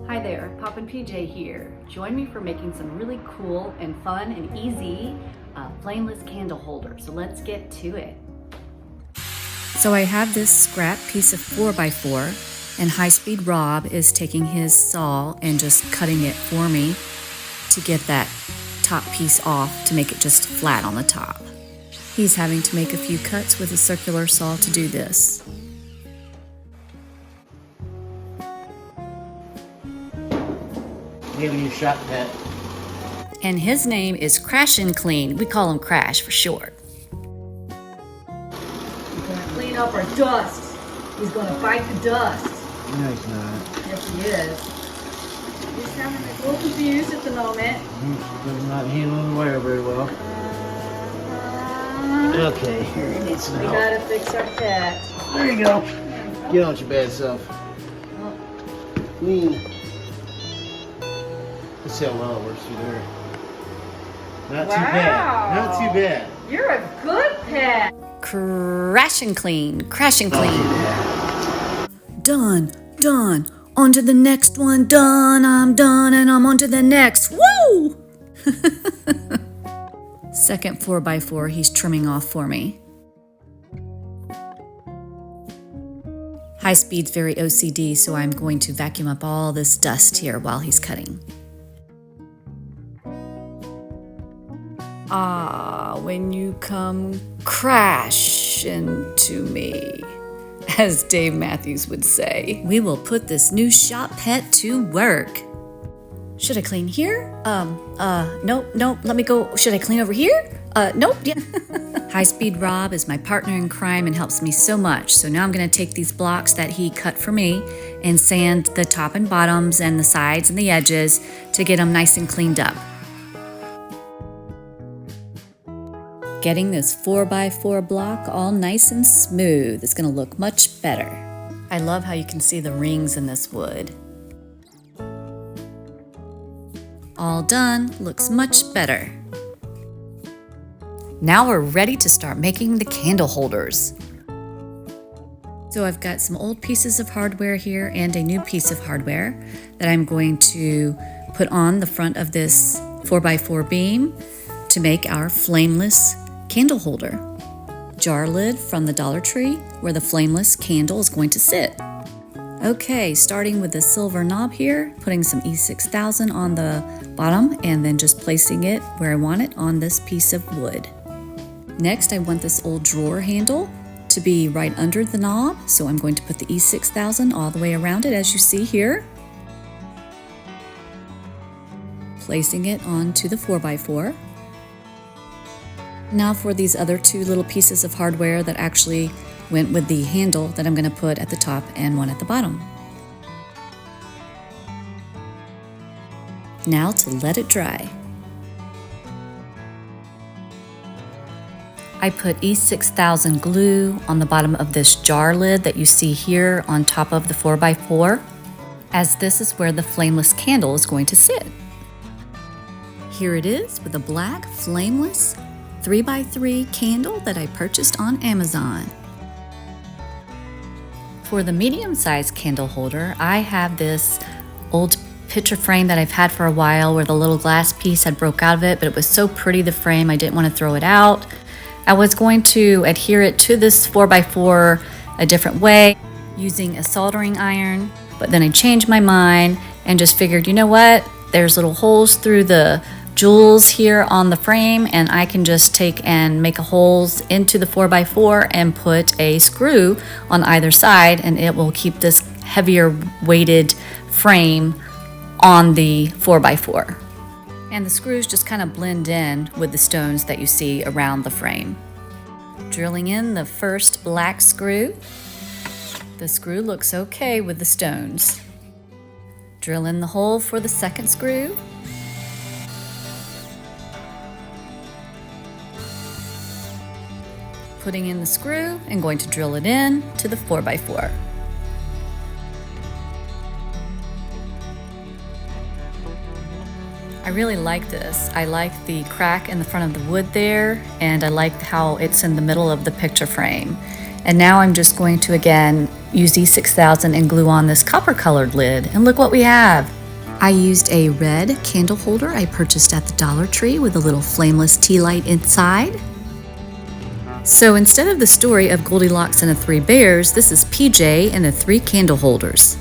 Hi there, Poppin PJ here. Join me for making some really cool and fun and easy flameless candle holders. So let's get to it. So I have this scrap piece of 4x4 and High-Speed Rob is taking his saw and just cutting it for me to get that top piece off to make it just flat on the top. He's having to make a few cuts with a circular saw to do this. Name of your shop, pet. And his name is Crash and Clean. We call him Crash for short. He's gonna clean up our dust. He's gonna fight the dust. No, he's not. Yes, he is. He's having a little confused at the moment. He's not handling the wire very well. Okay, here, you need some We help. gotta fix our pet. There you go. Get on with your bad self. Clean. Let's see how well it works through there. Not too bad. Not too bad. You're a good pet. Crash and Clean. Crash and Clean. Done. Done. On to the next one. Done. I'm done and I'm on to the next. Woo! Second 4x4 he's trimming off for me. High Speed's very OCD, so I'm going to vacuum up all this dust here while he's cutting. Ah, when you come crash into me, as Dave Matthews would say. We will put this new shop pet to work. Should I clean here? Nope, let me go. Should I clean over here? Nope, yeah. High-Speed Rob is my partner in crime and helps me so much. So now I'm gonna take these blocks that he cut for me and sand the top and bottoms and the sides and the edges to get them nice and cleaned up. Getting this 4x4 block all nice and smooth is gonna look much better. I love how you can see the rings in this wood. All done, looks much better. Now we're ready to start making the candle holders. So I've got some old pieces of hardware here and a new piece of hardware that I'm going to put on the front of this 4x4 beam to make our flameless candle holder. Jar lid from the Dollar Tree where the flameless candle is going to sit. Okay, starting with the silver knob here, putting some E6000 on the bottom and then just placing it where I want it on this piece of wood. Next, I want this old drawer handle to be right under the knob, so I'm going to put the E6000 all the way around it as you see here. Placing it onto the 4x4. Now for these other two little pieces of hardware that actually went with the handle that I'm going to put at the top and one at the bottom. Now to let it dry. I put E6000 glue on the bottom of this jar lid that you see here on top of the 4x4, as this is where the flameless candle is going to sit. Here it is with a black flameless 3x3 candle that I purchased on Amazon. For the medium-sized candle holder, I have this old picture frame that I've had for a while where the little glass piece had broke out of it, but it was so pretty, the frame, I didn't want to throw it out. I was going to adhere it to this 4x4 a different way using a soldering iron, but then I changed my mind and just figured, you know what? There's little holes through the jewels here on the frame and I can just take and make holes into the 4x4 and put a screw on either side and it will keep this heavier weighted frame on the 4x4. And the screws just kind of blend in with the stones that you see around the frame. Drilling in the first black screw. The screw looks okay with the stones. Drill in the hole for the second screw. Putting in the screw and going to drill it in to the 4x4. I really like this. I like the crack in the front of the wood there, and I like how it's in the middle of the picture frame. And now I'm just going to again use E6000 and glue on this copper colored lid, and look what we have. I used a red candle holder I purchased at the Dollar Tree with a little flameless tea light inside. So instead of the story of Goldilocks and the Three Bears, this is PJ and the 3 candle holders.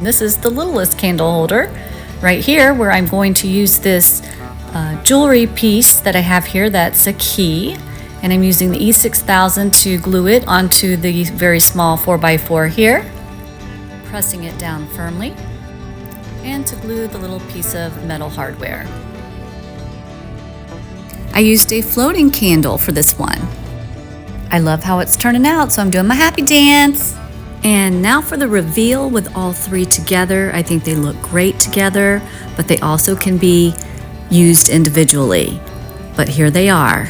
This is the littlest candle holder right here, where I'm going to use this jewelry piece that I have here that's a key, and I'm using the E6000 to glue it onto the very small 4x4 here, pressing it down firmly, and to glue the little piece of metal hardware. I used a floating candle for this one. I love how it's turning out, so I'm doing my happy dance. And now for the reveal with all 3 together. I think they look great together, but they also can be used individually. But here they are.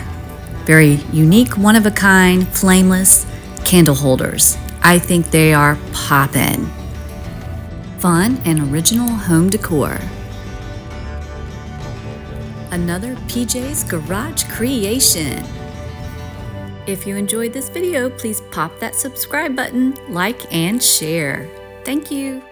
Very unique, one-of-a-kind, flameless candle holders. I think they are poppin'. Fun and original home decor. Another PJ's Garage creation. If you enjoyed this video, please pop that subscribe button, like, and share. Thank you.